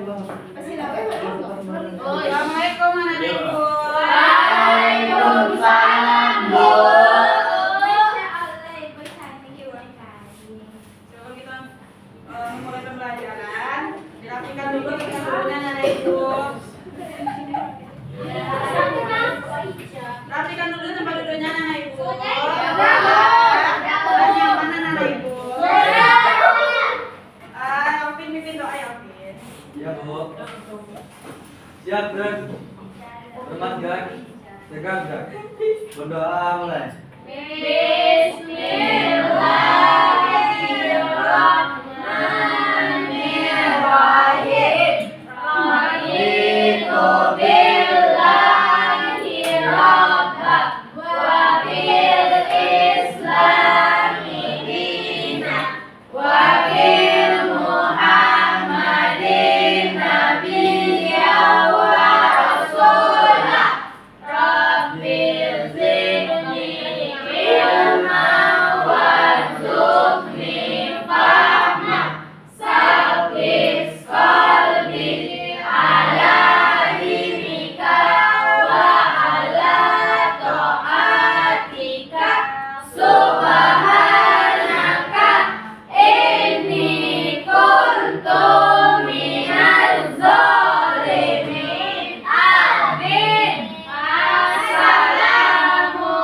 Assalamualaikum anak ibu. Waalaikumsalam Bu. Coba kita mulai pembelajaran. Dirapikan dulu dulunya anak ibu. Rapikan dulu tempat duduknya anak ibu. Yang mana anak ibu? Alvin mimpin doa ya Alvin. Ya Bu. Siap gerak. Teman gerak. Tegak gerak. Berdoa mulai. Bismillahirrahmanirrahim. Raditu billahi rabban wa bil islami dinan wa bil muhammadin nabiyyan wa rasulah. Rabbil zidni ilman warzuqni fahma. Sabbis qalbi ala dinika wa ala ta'atika. Subhanaka inni kuntu minaz zalimin. Amin.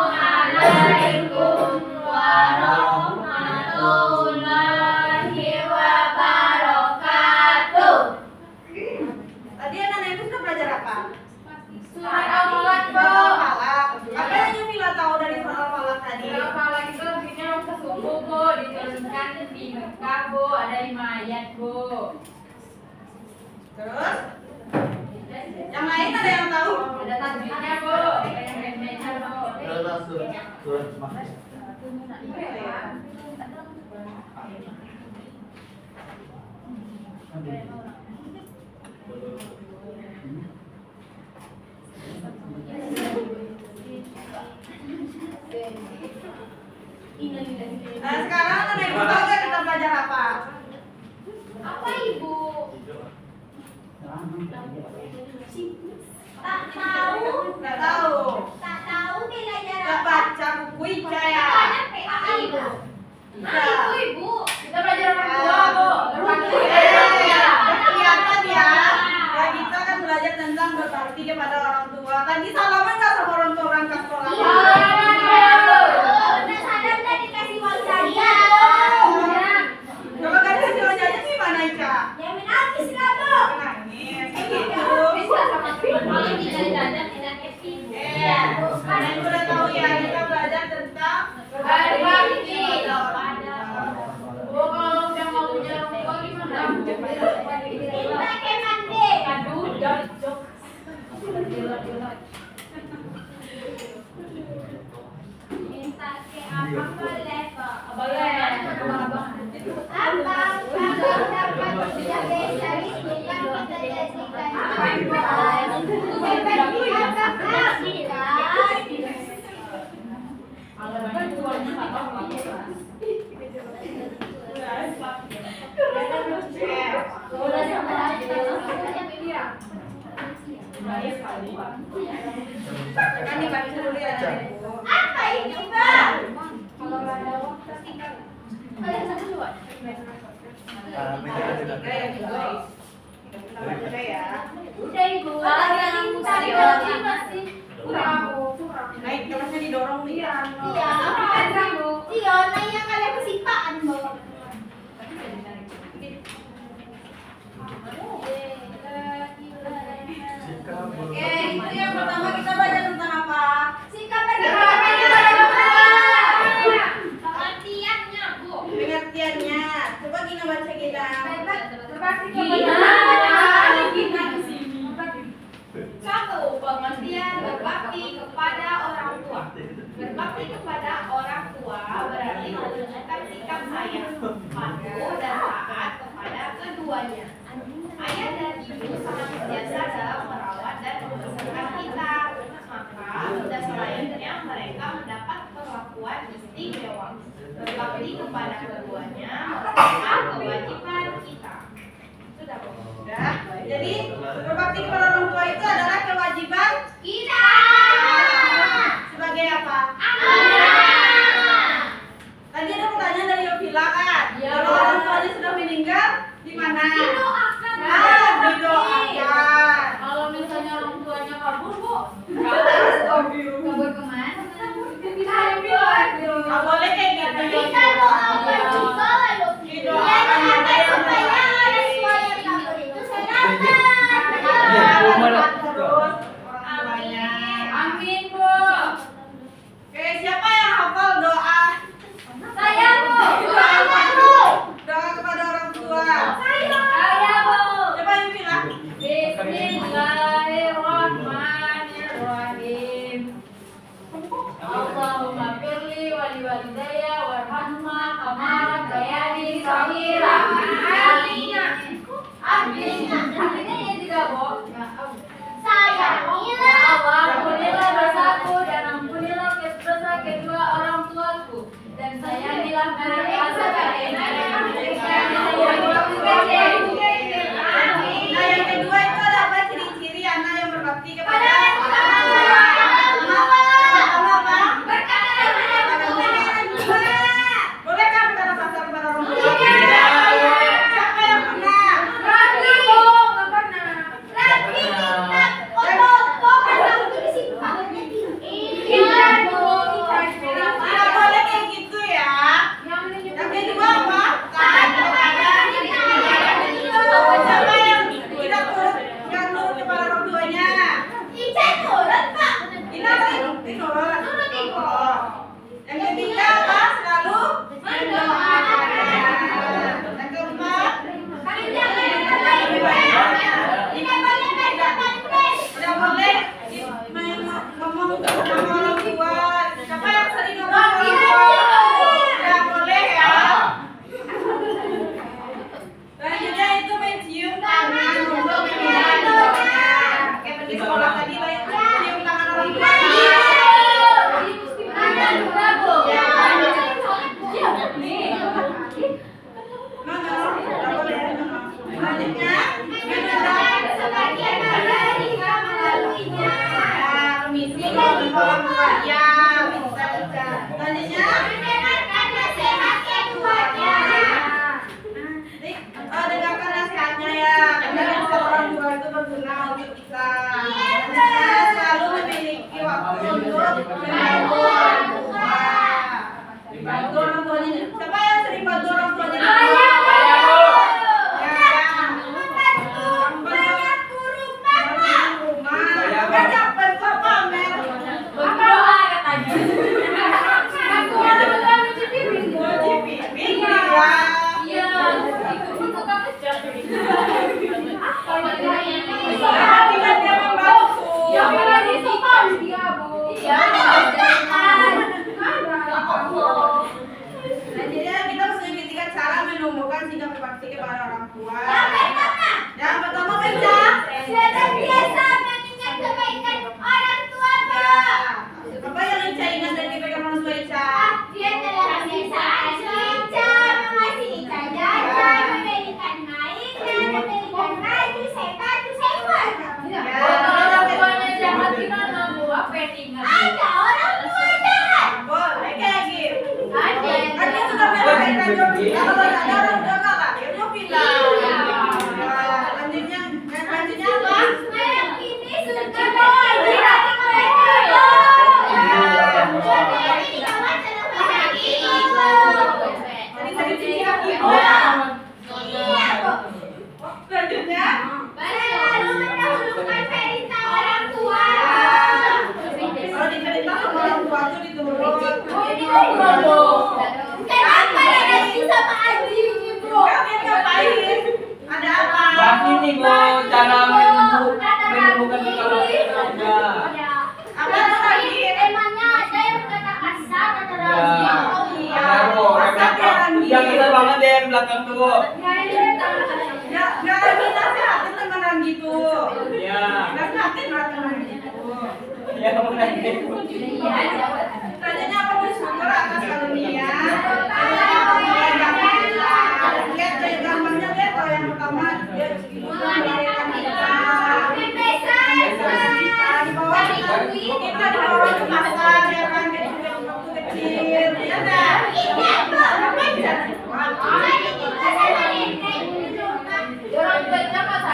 Assalamualaikum warahmatullahi wabarakatuh. Tadi anak ibu sudah belajar apa? Surat Al-Falaq, Bu. Al-Falaq. Apa yang Mila tahu dari Al-Falaq tadi? Al-Falaq itu artinya ke subuh, Bu. Diturunkan di Mekah, Bu. Ada 5 ayat, Bu. Terus? Yang lain ada yang tahu? Ada tajwidnya, Bu. Yang lainnya, Bu. Surat Makkah. Nah sekarang anak ibu tahu nggak kita belajar apa? Apa, Ibu? Tak tahu. Nggak tahu. Tak tahu belajar Nggak apa? baca buku Hijaya. Ada PA, Ibu. Nah, itu, Ibu. Kita belajar orang tua, Ya. Bu. Kelihatan ya. Ya kita akan belajar tentang berbakti kepada orang tua. Tadi salaman nggak sama orang tua orang ke sekolah? Udah sadar tadi dikasih uang jajan. Coba kan kasih uang jajan gimana Ica? Jamin habis lah, Bu. Nangis. Gitu. Bisa sama teman. Kalau tidak jajan tidak happy. Anak ibu udah tahu ya kita belajar tentang Berbakti. Bu, kalau udah mau punya orang tua gimana? Kita ke mandi. Aduh, jok. Minta ke apa boleh, Pak? Boleh. Apa dapat tidak bisa itu yang kita jadikan. kan dibaca dulu ya anak ibu. Apa ini, Bang? Kalau ada waktu singkat. Kalian satu dua. Udah ya. Udah, Ibu. Yang tadi masih kurang. Naik kelasnya didorong nih. Iya, Bu. Iya, nah yang kalian kesipaan, Bu. Oke, itu yang pertama kita belajar tentang apa? Sikap berbakti. Pengertiannya, Bu. Pengertiannya. Coba Gina baca Gina. Berbakti Satu, pengertian berbakti kepada orang tua. Berbakti kepada orang tua berarti menunjukkan sikap sayang, patuh dan taat kepada keduanya. Ayah dan ibu sangat biasa dalam merawat dan membesarkan kita, maka sudah selayaknya mereka mendapat perlakuan istimewa. Berbakti kepada keduanya merupakan kewajiban kita. Sudah, Bu? Udah. Jadi berbakti kepada orang tua itu adalah kewajiban kita. sebagai apa? Anak. Tadi ada pertanyaan dari Yovila kan? Iya. Kalau orang tuanya sudah meninggal, di mana? Didoakan. Didoakan. Kalau misalnya orang tuanya kabur, Bu. Kabur kemana? Nggak boleh kayak gitu. Kita doakan juga loh. Didoakan aja yang terbaik. Terus orang tuanya. Amin, Bu. Oke, siapa yang hafal doa? Saya, Bu. Doa kepada orang tua. Saya, Bu. Coba yang bilang. Bismillahirrahmanirrahim. Allahumma firli wali walidayya warhamhuma kama rabbayani shaghira. Artinya ya juga, Bu. Ya Allah, ampunilah dosaku dan ampunilah dosa kedua orang tuaku, dan sayangilah mereka sekalian. Nah, yang kedua itu ada apa ciri-ciri anak yang berbakti kepada orang tua? Pertama apa? Bolehkah berkata kasar kepada orang tua? Siapa yang pernah? Tidak boleh kayak gitu ya. Yang kedua apa? Siapa yang tidak nurut kepada orang tuanya? Ini apa itu? Nurut. Oh. Yang ketiga apa? Selalu mendoakan. Yang keempat? Tidak boleh ngomong sama orang tua. Siapa yang sering ngomong sama orang tua? Tidak boleh ya. Selanjutnya itu mencium tangan untuk menyenangkan. Kayak pergi sekolah tadi lo yang cium tangan orang tua. Selanjutnya menendang sebagian badan hingga melaluinya. Permisi kalau orang tua ya bisa. Selanjutnya mendengarkan nasihat keduanya. Dengarkan nasihatnya ya. Karena orang tua itu berguna untuk kita. Selanjutnya selalu memiliki waktu untuk membantu orang tua. Bantu orang tuanya. Siapa yang sering bantu orang tuanya? Yang pertama baca. Senantiasa mengingat kebaikan orang tua, Bu. Apa yang Ica ingat dari kebaikan orang tua Ica? Dia telah mengasihi Ica, mengasihi Ica jajan, memberikan mainan, memberikan baju, sepatu, sewa. Orang tuanya jahat gimana, Bu? Apa yang diingat? Ada orang tua jahat. boleh kayak gitu. Ada. Kan dia sudah belain kan Jovita. Kalau nggak ada orang tua nggak ya Jovita. Selanjutnya apa? Ini sudah bahagia mereka. Tadi cici kaki. Selanjutnya Selalu mendahulukan perintah orang tua. kalau diperintah sama orang tua tuh diturut. Kenapa ada sama anjing ini, Bro? Kalian ngapain? Ada apa? Bagi nih Bu, cara menemukan keluarga. Apa tuh tadi? Emangnya ada yang kata kasar, kata Ya, rahasia? benar Bu. Yang besar banget deh yang belakang tuh. Nggak lagi nasihatin temenan gitu. Iya. Nasihatin lah temenan gitu. Ya benar. Tanyanya apa bersyukur atas karunia. Lihat dari gambarnya lihat kalau yang pertama dia ibu melahirkan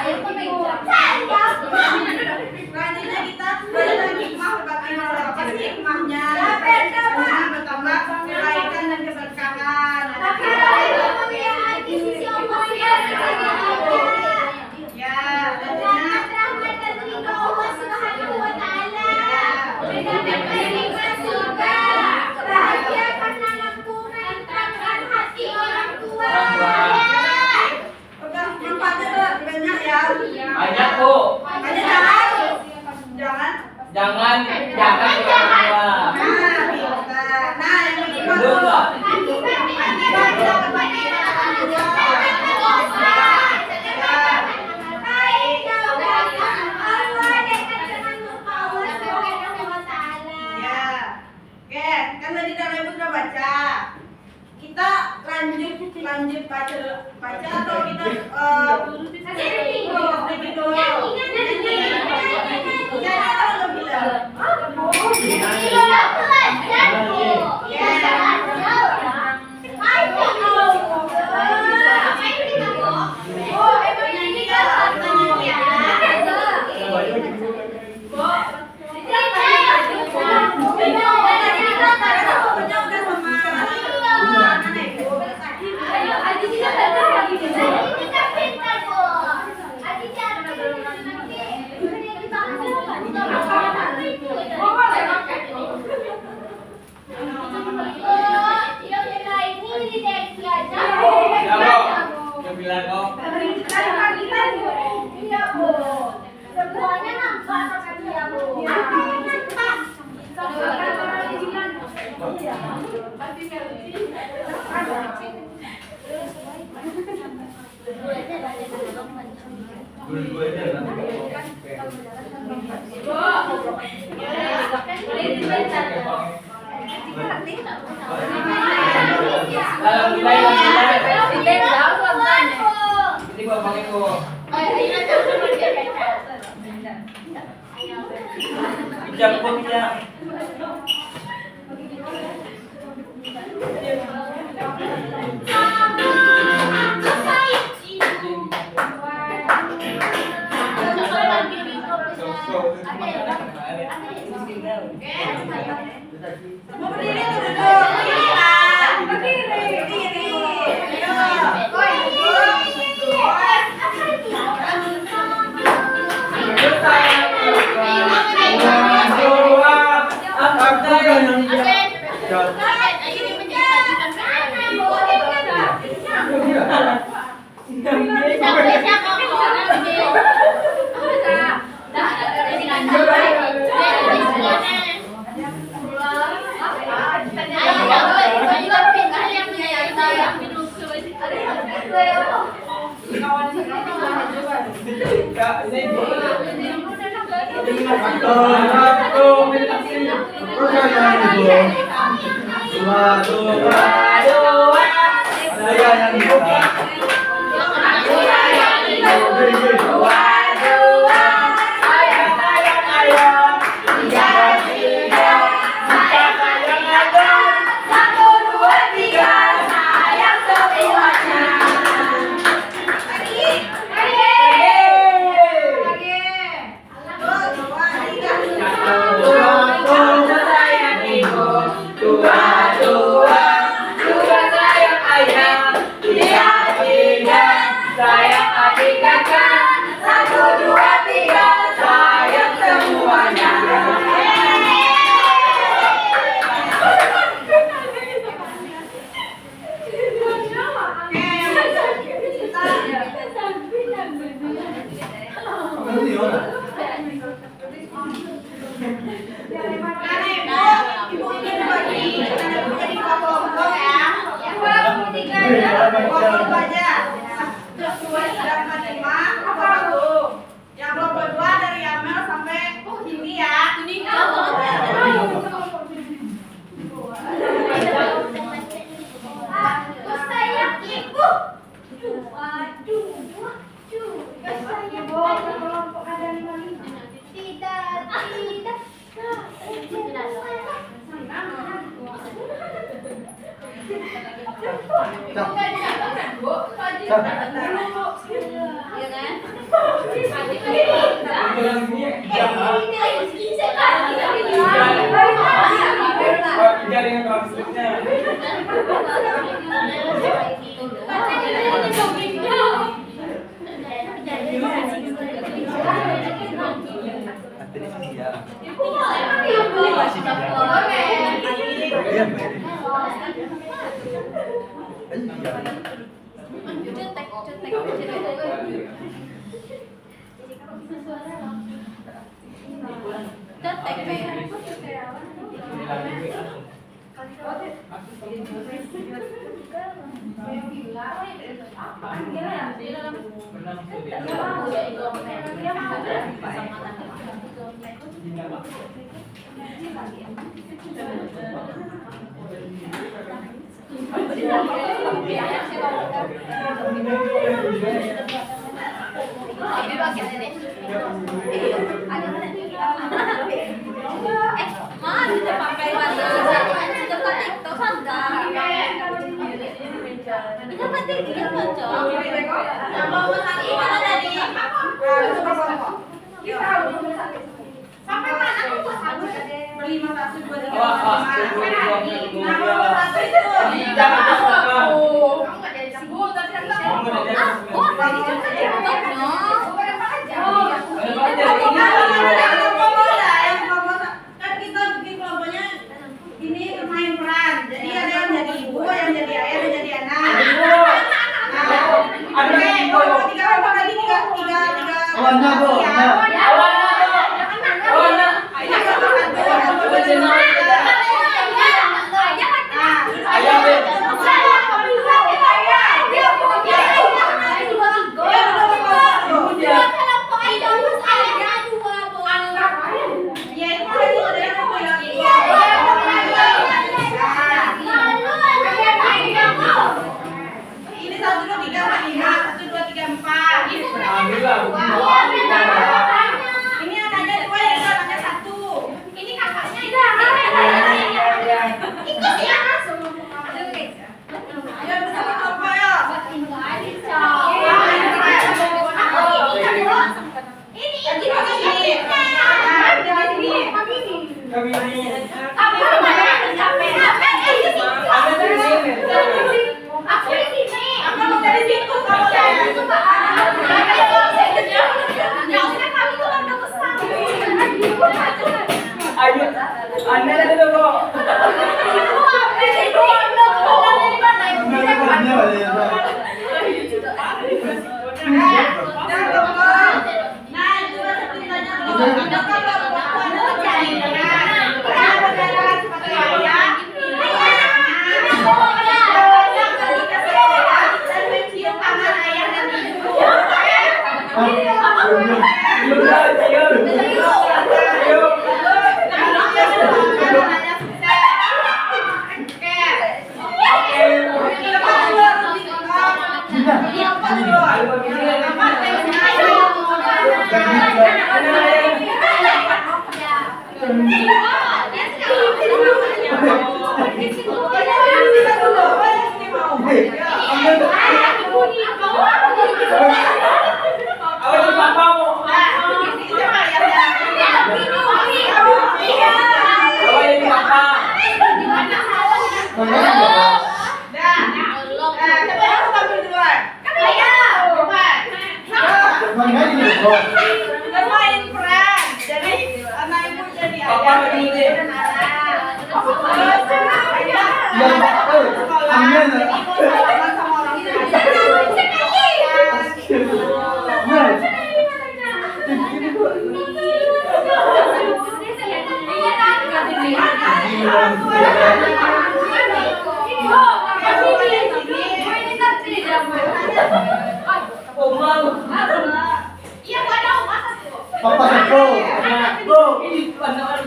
Ayo ke meja. Selanjutnya kita belajar hikmah berbakti kepada apa sih hikmahnya? Hikmah bertambah kebaikan dan keberkahan. Ya, manfaatnya banyak ya. Banyak Bu. Jangan Jangan orang tua. Nah, yang kedua Betul nggak? Ya, oke, kan tadi Dara Ibu sudah baca. Kita lanjut baca atau kita reading dulu? Ya, kita udah bilang. Yang bilang kok. Semuanya nampak sama dia, Bu. Ini gua pakai kok. Bijak kok bijak. Mau berdiri atau duduk? Berdiri. Iya kan? bilang gini, jangan. Ini Jaringan translitnya. Sampai mana aku buat aku? Berlima satu dua tiga Awas, awas. Nah, nomor satu itu. Jangan masuk. Kamu nggak jadi cabut, tapi kan Kamu udah jadi. Kan kita bikin kelompoknya ini main peran. Jadi ada yang jadi ibu, yang jadi ayah, yang jadi anak. Oke, kelompok tiga lagi tiga. Awalnya, Bu. Ini 1, 2, 3, 4, 1, 2, 3, 4. Ini anaknya 2, yang itu anaknya 1. ini kakaknya itu ikut ya Ayo bersama kelompok ya. Kami ini. Aku mau dari situ kamu Ayo, Anda ada dulu kok. Bermain peran. Jadi anak ibu jadi ayah. Iya, gua ada rumah satu. Papa Seko. Bro, ini anak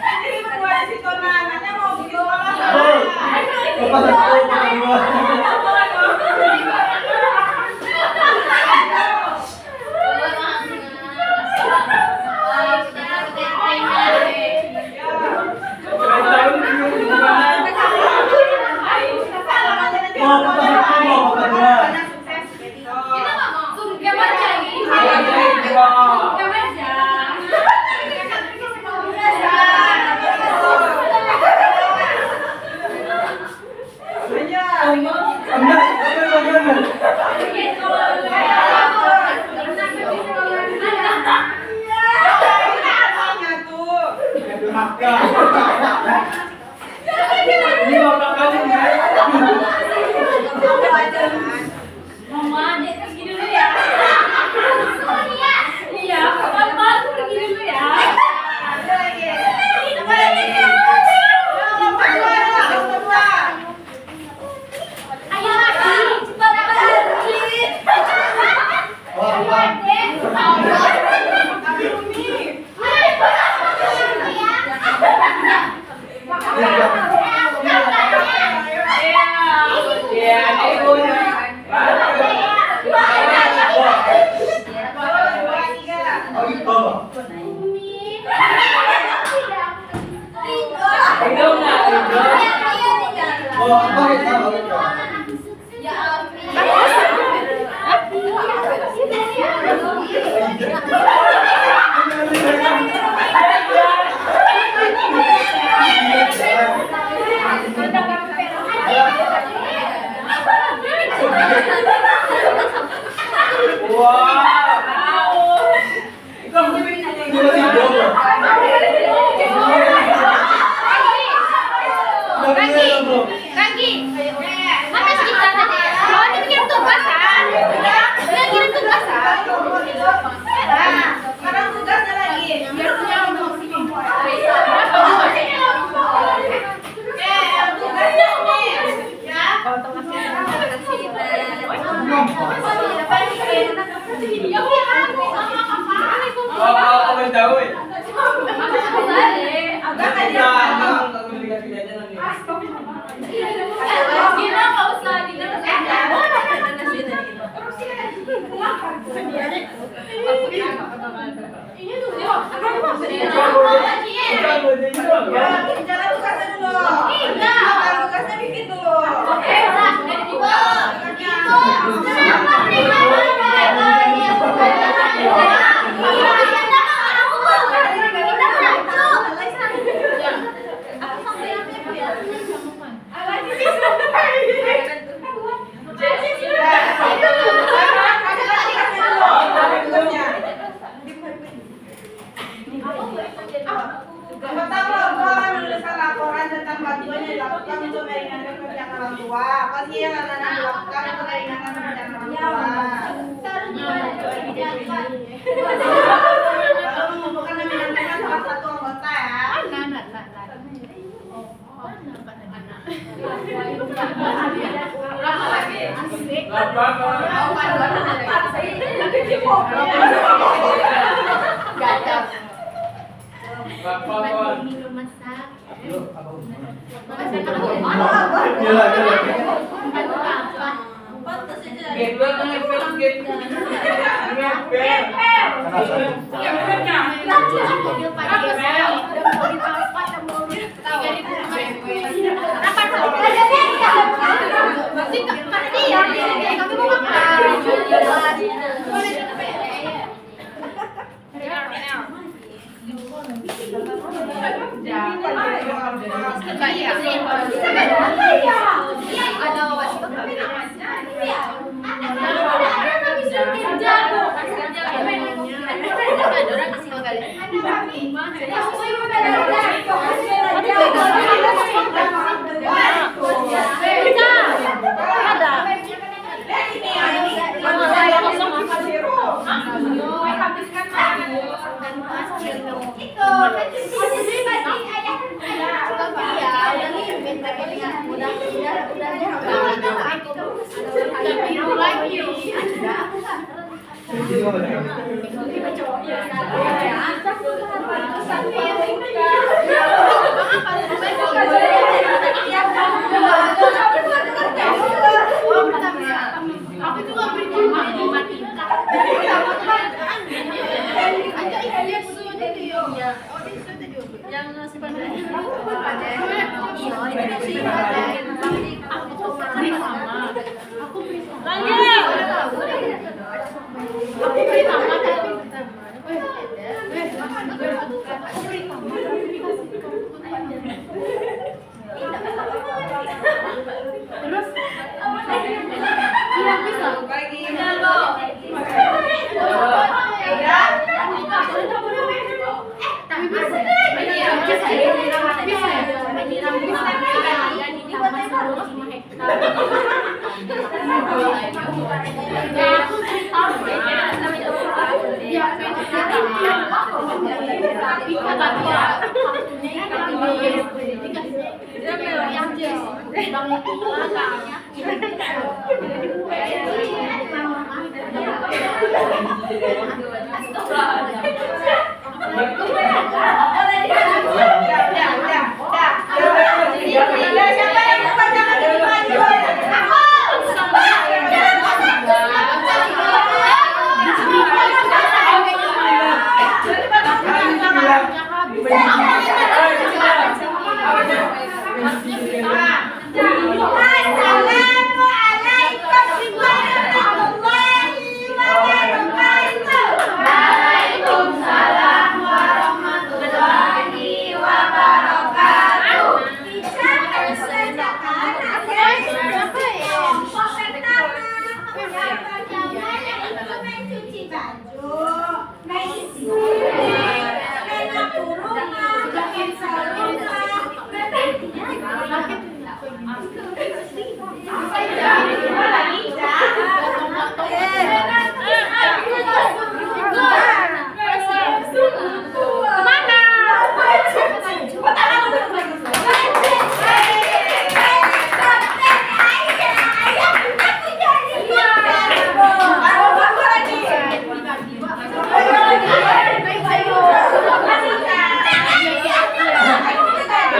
Ini berdua di situ anaknya mau bikin sekolah. Papa Seko berdua. Mau Papa Seko mau Papa dua. Kita nggak mau. Surga baca ini. Ini bapak kamu Mama, Dek pergi dulu ya. Iya, Mama aku pergi dulu ya. Ayo lagi, cepat pergi. Kaki, mana sih kita tadi? Oh, dia bikin tugasan. Dia kirim tugasan. Nah, sekarang tugasnya lagi. Biar punya untuk sini. Tugasnya nih. Ya. Apa tahu? Gina nggak usah Gina ini tuh dia Bicara tugasnya dulu. Bicara tugasnya bikin dulu. Pertama, menuliskan laporan tentang bantuan yang dilakukan untuk meringankan pekerjaan orang tua. Apa sih yang anak-anak dilakukan untuk meringankan pekerjaan orang tua? Lalu mengumpulkan dan menyampaikan salah satu anggota ya. Aku beri nama Terus iya bisa Lagi. tapi bisa Siapa yang membacakan dari maju? Waalaikumsalam warahmatullahi wabarakatuh.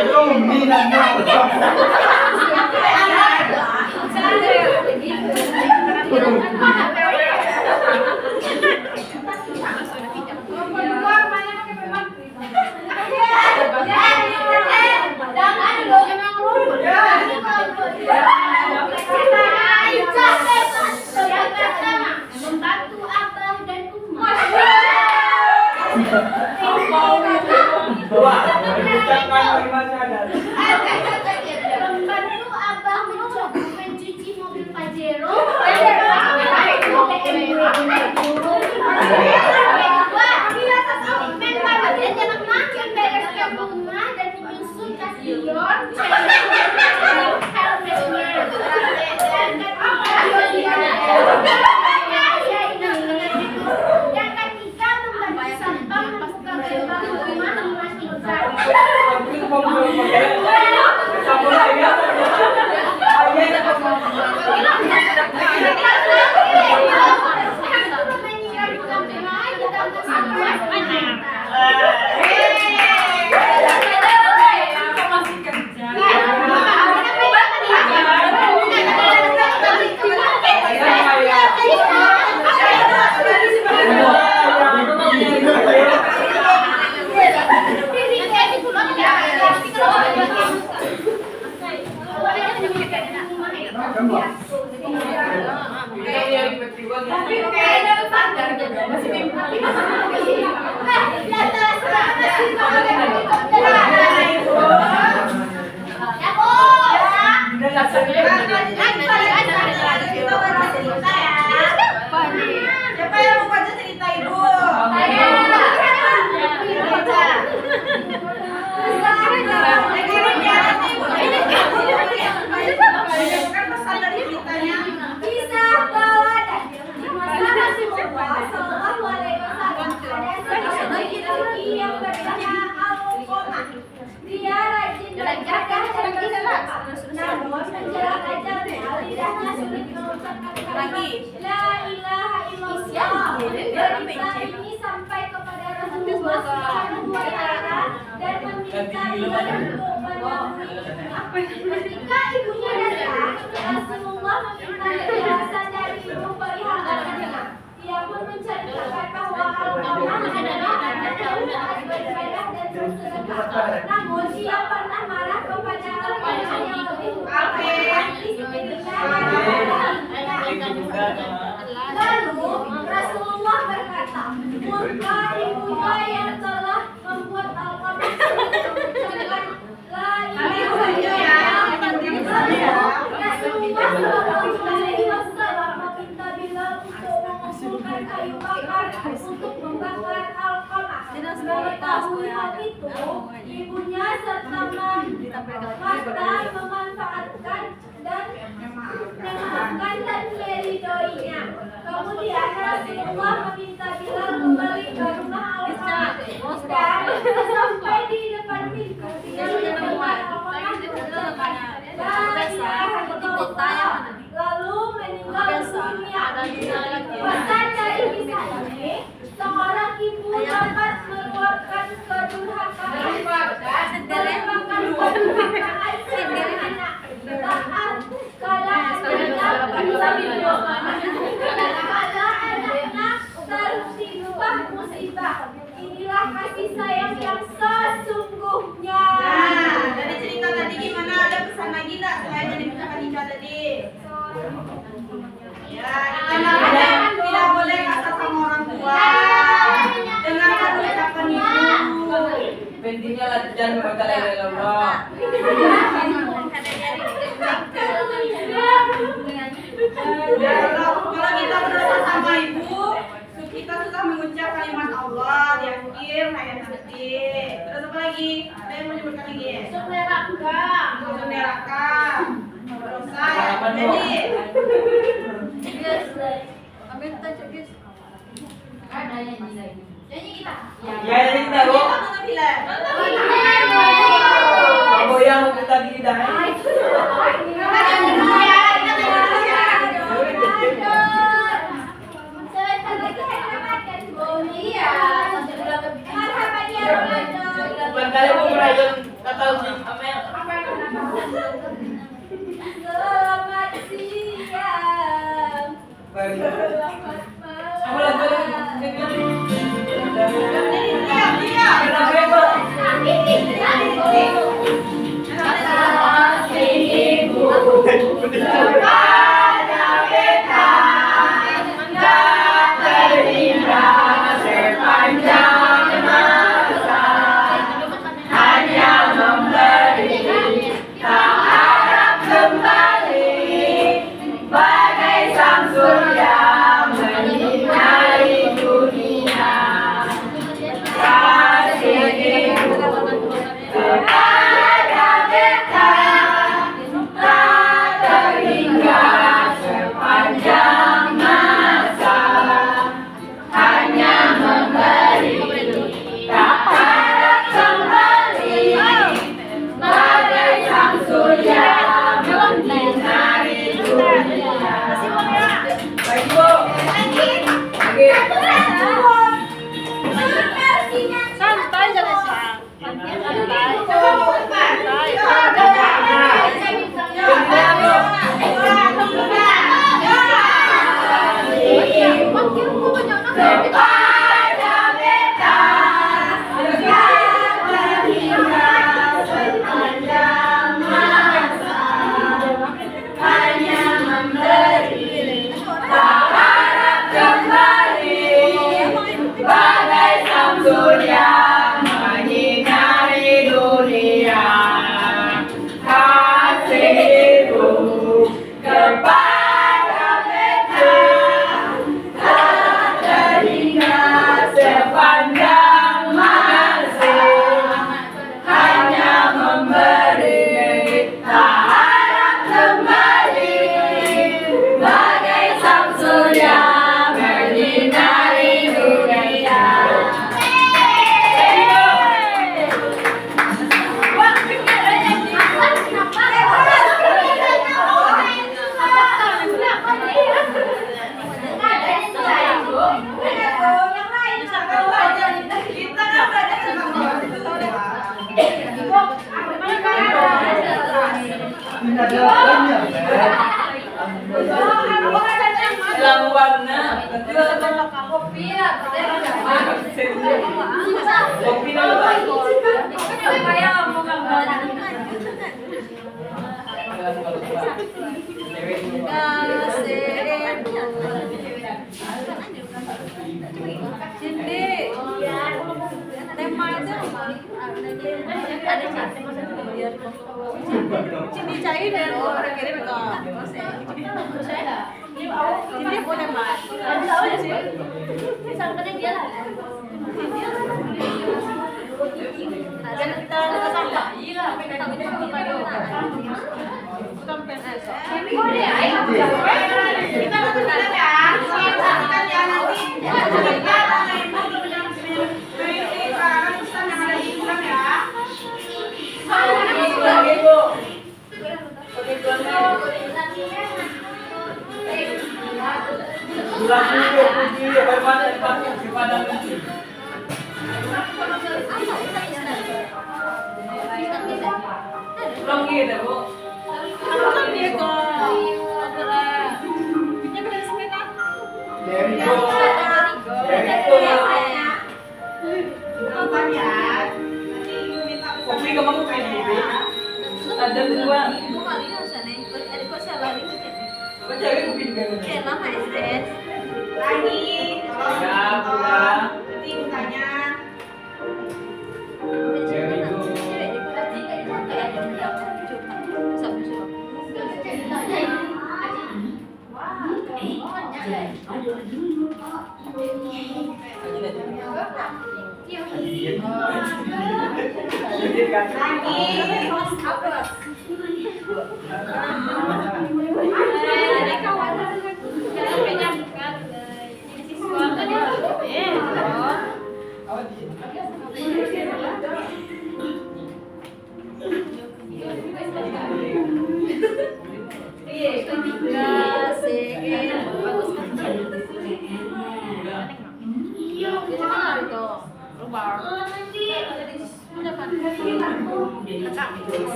Itu minatnya. Membantu abah dan umar. Membantu abah mencuci mobil Pajero. Membantu anak makin bereskan rumah dan menyusun kastilon. Yang ketiga membantu sampah membuka gerbang rumah memastikan. Siapa yang mau baca cerita ibu? Kan pesan dari ceritanya. Kisah bahwa dan di masa Rasulullah Sallallahu Alaihi Wasallam ada seorang laki-laki yang bernama Al-Qamah. Dia rajin belajar dan ikhlas. Namun menjelang ajalnya lidahnya sulit mengucapkan kalimat La ilaha illallah. Berita ini sampai kepada Rasulullah Subhanahu wa Ta'ala dan meminta ridho ketika ibunya datang, Rasulullah meminta penjelasan dari ibu perihal anaknya. Ia pun menceritakan bahwa Al-Qamah adalah anak yang taat beribadah dan bersedekah. Namun dia pernah marah kepada Al-Qamah yang lebih Lalu Rasulullah berkata, "Murka hal itu, ibunya serta mantan memanfaatkan dan memaafkan dan meridhoinya. Kemudian Rasulullah meminta Bilal kembali ke rumah Al-Qamah dan sampai di depan pintu Bilal mendengar Al-Qamah mengucapkan La ilaha illallah, lalu meninggal dunia. Pesan dari kisah ini, seorang ibu dapat meluapkan kedurhakaan dan makan kedurhakaan sendiri anak. Taat kala anaknya tertimpa musibah. Inilah kasih sayang yang sesungguhnya. Nah, dari cerita tadi gimana? Ada pesan lagi nggak selain yang diucapkan Ica tadi? Ya, kita tidak boleh kasar sama orang tua. Dengarkan ucapan ibu. Pentingnya latihan membaca la ilaha illallah. Ya, kalau kita berdoa sama ibu, kita susah mengucap kalimat Allah di akhir hayat nanti. Terus apa lagi? Ada yang mau disebutkan lagi? Masuk neraka. Masuk neraka. Terus saya. Jadi, Ambil tajuk guys. Ada nyanyi lagi. Nyanyi kita. Ya, ini kita Bu. kita bilang. Goyang kita di lidah. Barangkali Bu merayakan kata uji Amel. Selamat siang. Selamat Apa lagu Kopi Cindy cair dan orang kirim ke ini boleh mas. Tahu sih. Sampai dia lah. Dan kita sampah. Iya, kita kepada bukan PNS. Kita betul ya. Kita ya nanti. Bulan itu puji daripada nanti. Belum gitu, Bu. Jericho. Nonton ya. Nanti minta Kopi kamu kayak gini. Ada dua. Baca kopi juga. lagi. Ya, sudah. Nanti mintanya.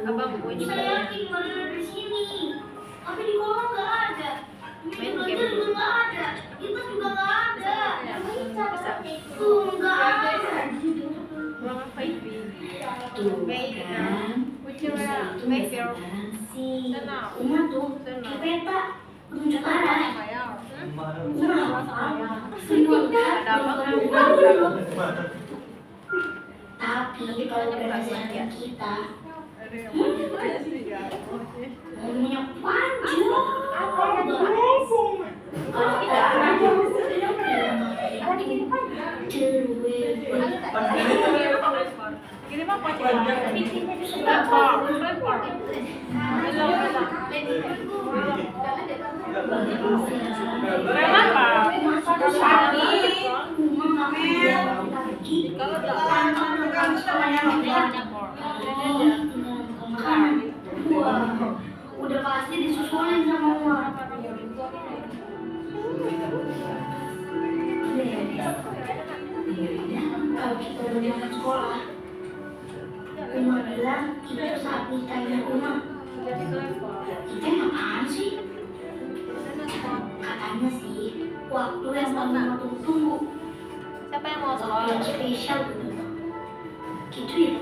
Abang gue juga. Saya tinggal di sini, tapi di kolam nggak ada. Di belajar juga nggak ada. Kita juga nggak ada. Nggak ada. Uma tuh di peta menunjuk arah. Tapi kalau berdasarkan kita umurnya panjang. Gini mah panjang. Lempar. Udah pasti disusulin sama Uma. Kalau kita udah berangkat sekolah, Uma bilang itu saat nikahnya Uma. Kita apaan sih? Katanya sih waktu yang Uma tunggu-tunggu. Siapa yang mau Waktu yang spesial gitu. Gitu ya.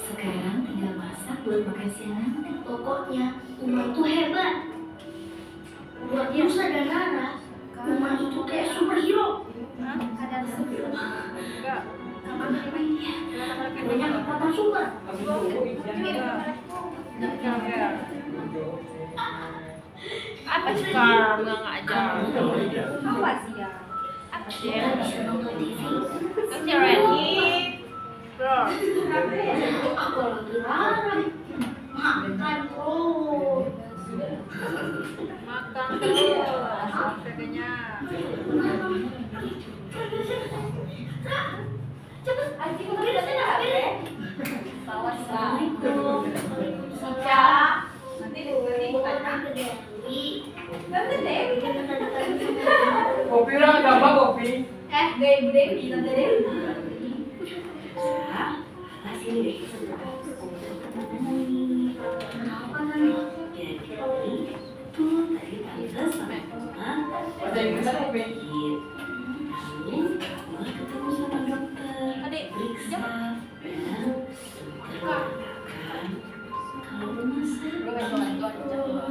Sekarang tinggal masak buat makan siang nanti. Pokoknya Uma itu hebat. Buat Yusa dan Nara, Uma itu kayak superhero. Banyak kekuatan super. Apa sekarang nggak ngajar? Apa sih ya? Kita bisa nonton TV. Aku lagi larang. Makan terus. Makan terus. Katanya. Assalamualaikum. Sika. Nanti bukannya. Kopi orang apa kopi? Dewi, Tante Dewi. Masih deh. Kenapa Nani? Jadi itu tadi tante sama Uma Bahasa Inggris kopi. lalu Uma ketemu sama dokter. Adik, Periksa dan mengatakan kalau Uma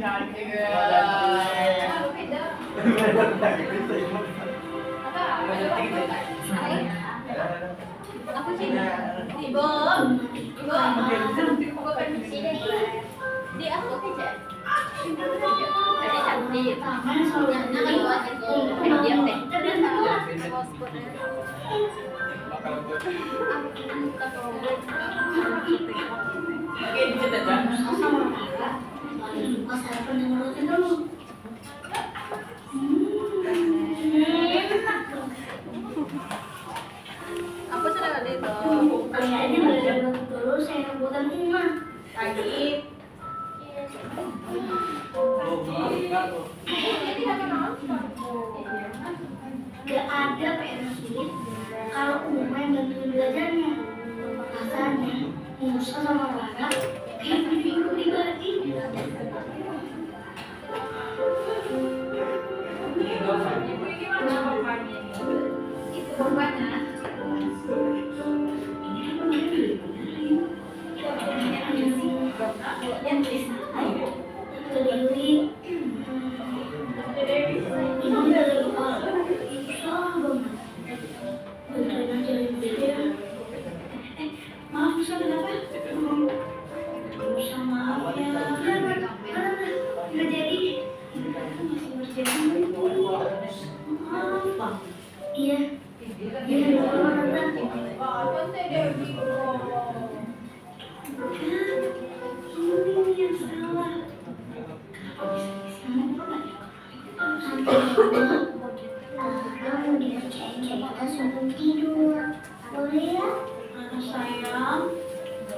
Malu beda. Aku sih. Ibu. Ibu. Ibu kan di sini. Di aku aja. Ada cantik. Nah, kalau aku diam deh. Oke, dikit aja. Suka sarapan dengan roti dulu. Enak dong. Aku senang ada itu. Kayaknya belajar roti dulu saya buatan rumah. Lagi. Gak ada PR sulit kalau Uma yang bantuin belajarnya. Rasanya Musa sama Rara kayak individu pribadi. Itu bapaknya. Yang bisa ayo Dewi. Ini dari susah banget. Bantuin aja Ibu ya. Maaf Musa kenapa? Musa maaf ya. Nggak jadi. Masih berjalan. Maaf Pak. Iya. Iya lupa Tante. Ini yang salah. Kenapa bisa di sini? Kamu dikerjain kayak kita sebelum tidur. Boleh ya? Sayang.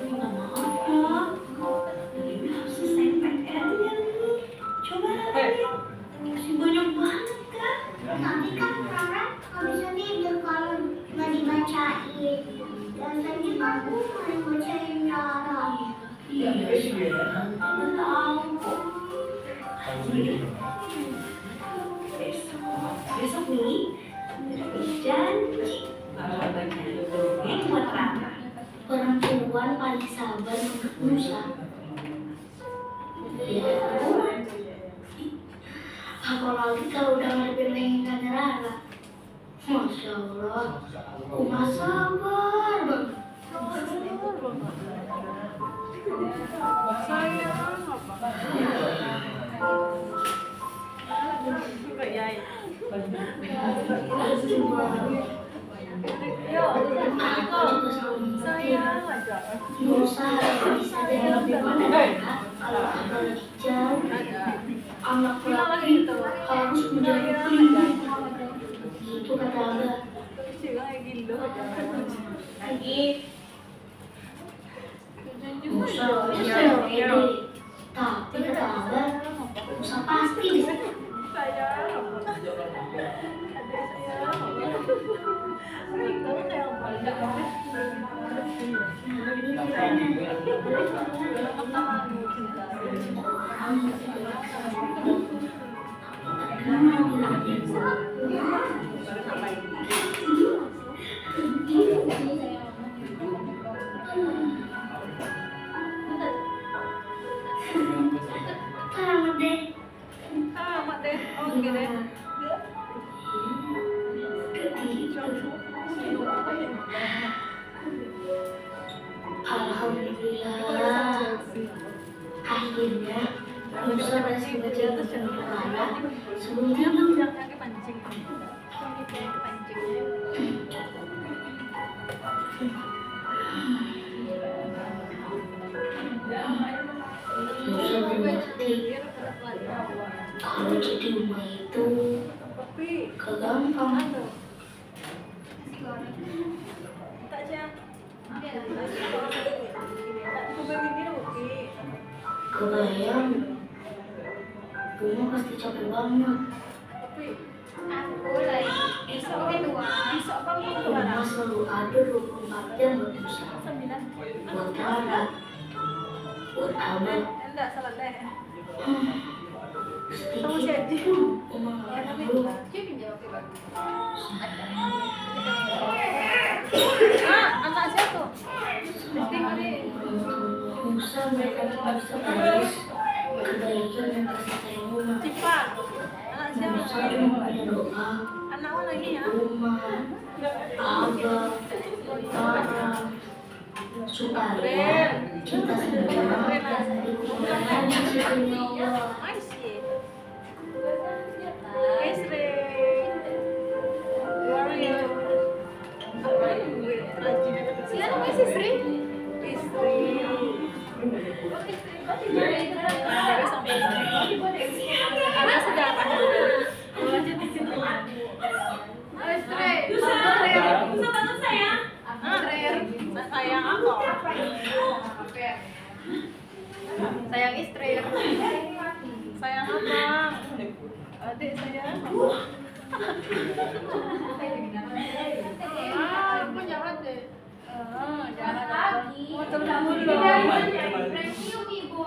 Minta maaf ya. Ini harus selesai PR-nya nih. Coba lagi. Masih banyak banget kan? Tapi kan Rara nggak bisa tidur kalau nggak dibacain. Dan tadi aku mau bacain Rara. Iya, Tante tahu kok. Besok nih, janji. Ini buat Rara. Perempuan paling sabar untuk Musa. Ya, apalagi kalau udah ngadepin lengan Rara. Masya Allah, Uma sabar banget. Sayang aja. Musa bisa jadi lebih baik kalau anak hijau, anak laki harus menjadi pelindung. Gitu kata Abah. Lagi. Musa bisa pede, tapi kata Abah, Musa pasti bisa. Selamat deh. Selamat deh. Oke deh. Alhamdulillah. Akhirnya Musa berhasil baca pesan Rara sebelum tidur. Pancing. Musa mengerti kalau jadi rumah itu kegampang. Kebayang Bunda pasti capek banget. Aku lagi besok kedua. Bunda selalu ada 24 jam buat Musa, buat Rara, buat Abah. Enggak salah deh. Sedikit pun Uma nggak tahu. Anak siapa? Musa mereka bisa baris kebaikan dan Saya cuma punya doa. Anak lagi ya. Rumah, abah, Tara, supaya kita semua dikumpulkan di sisi Allah. Masih. Siapa namanya si Sri? Ada sejarah. Sayang apa? Sayang istri. Sayang apa? Adik sayang apa? Aku jahat deh. Jangan lagi. Motor dulu. Premium ibu.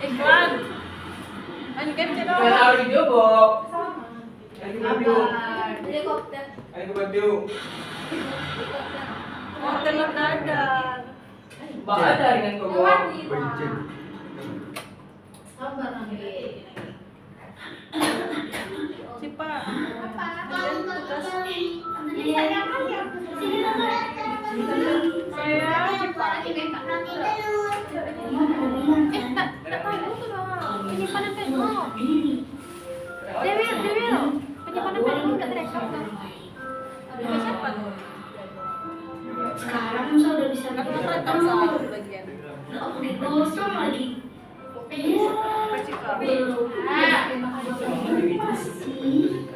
Iklan. Main game cedok. Kenal video, Bo. Ayo video. Helikopter. Ayo video. Motor dadak. Ba ada dengan kau, Bo. Sabar nanti. Siapa? Kalau nggak kembali, saya kan yang sini Saya nanti terus. Tak tahu tuh dong. Penyimpanan penuh. Dewi, penyimpanan penuh udah terekam kan? Ada siapa tuh? Sekarang Musa udah bisa Aku bikin nonton ketemu. satu bagian. Oke, kosong lagi. Iya, belum. Masih.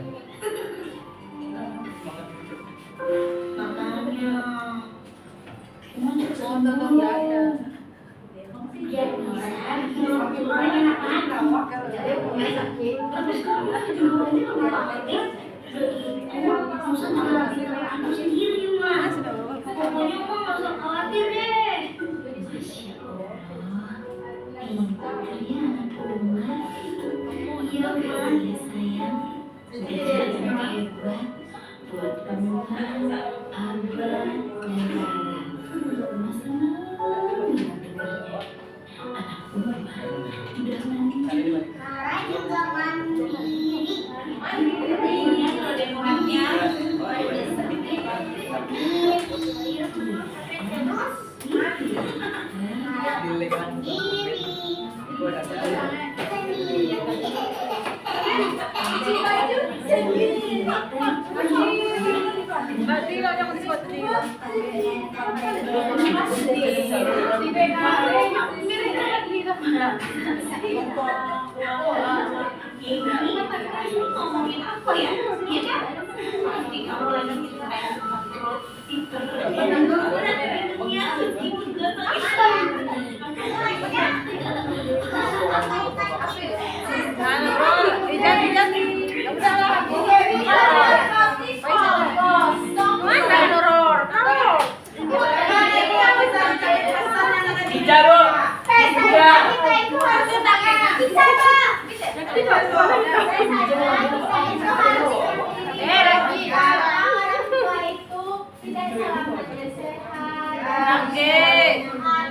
Makanya cuma Motor dadak. biar bisa banyak anak-anak. Tapi sekarang aku juga banyak Musa juga anak sendiri, Mas. Pokoknya Mama nggak usah khawatir deh. Masya Allah, pintarnya anak rumah. Iya, Mas. Ya sayang, sudah jadi anak hebat buat Mama, Abah, dan Rara. Mama senang banget dengarnya. Anak rumah udah mandiri. Nara juga mandiri. Berarti lo yang disebut dia. Ngomongin apa ya? Iya kan? Pasti kamu lagi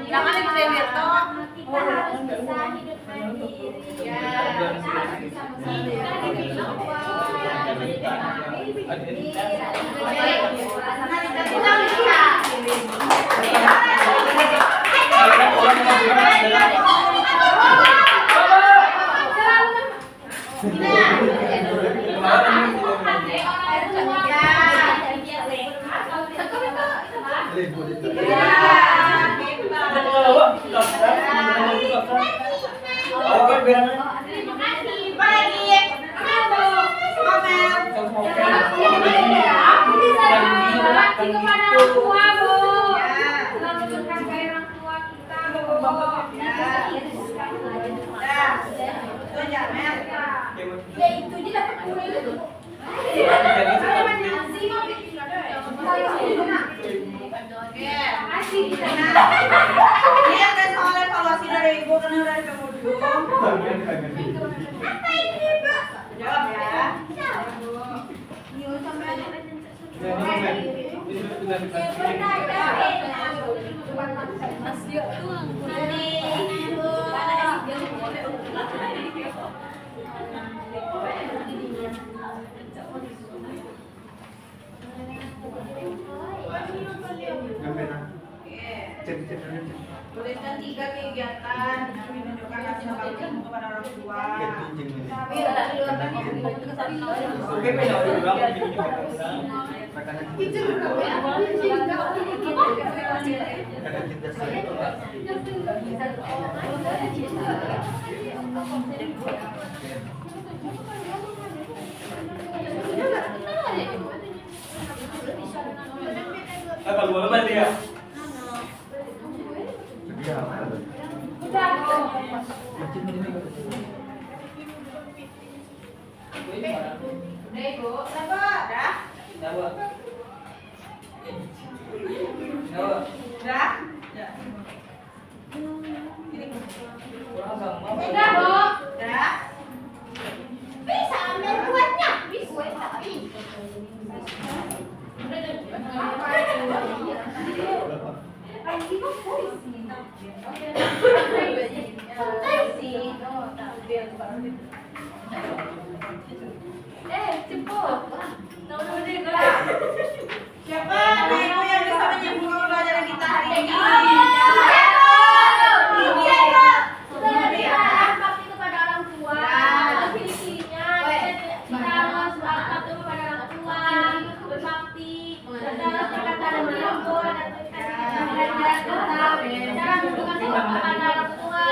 Jangan itu Dewi to. Ini ada soal evaluasi dari Ibu karena udah kamu dulu. Apa ini, Pak? Jawab ya. Dan 3 kegiatan menunjukkan kasih baktimu kepada orang tua. Oke, beda juga. Kalau boleh berarti ya. Bisa ambil buatnya. Bisa. Siapa anak-ibu yang bisa menyambung pelajaran kita hari ini? Bakti kepada orang tua. Ciri-cirinya kita harus bakti kepada orang tua, berbakti, berkata dan berlaku cara menunjukkan kepada orang tua,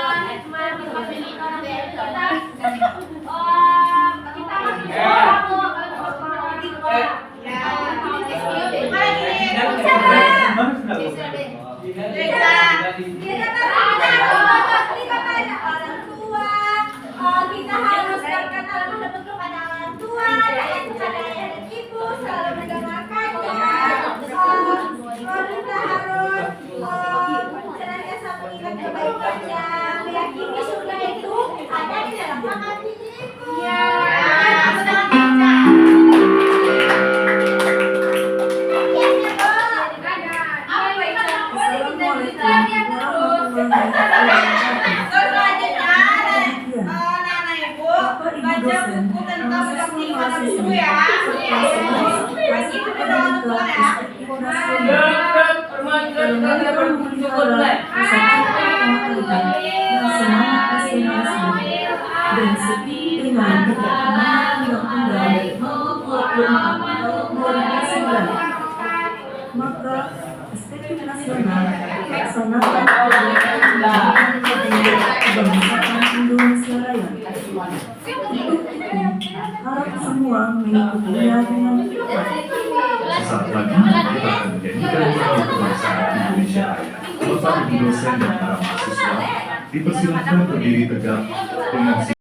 memfasilitasi orang tua kita. Kita masih sekolah kok. Kita harus berkata lembut kepada orang tua, dan kepada ayah dan ibu, selalu mendengarkannya. Kita harus senantiasa mengingat kebaikannya, meyakini surga itu ada di dalam hati diriku. Baca buku tentang bakti kepada guru ya. Bagi kepada orang tua ya. Maka perspektif nasional melaksanakan kebijakan kebangsaan Indonesia Raya. Untuk itu, harap semua mengikutinya dengan tepat. Sesaat lagi kita akan menyanyikan lagu kebangsaan Indonesia Raya. Bapak Ibu dosen dan para mahasiswa dipersilakan berdiri tegak dengan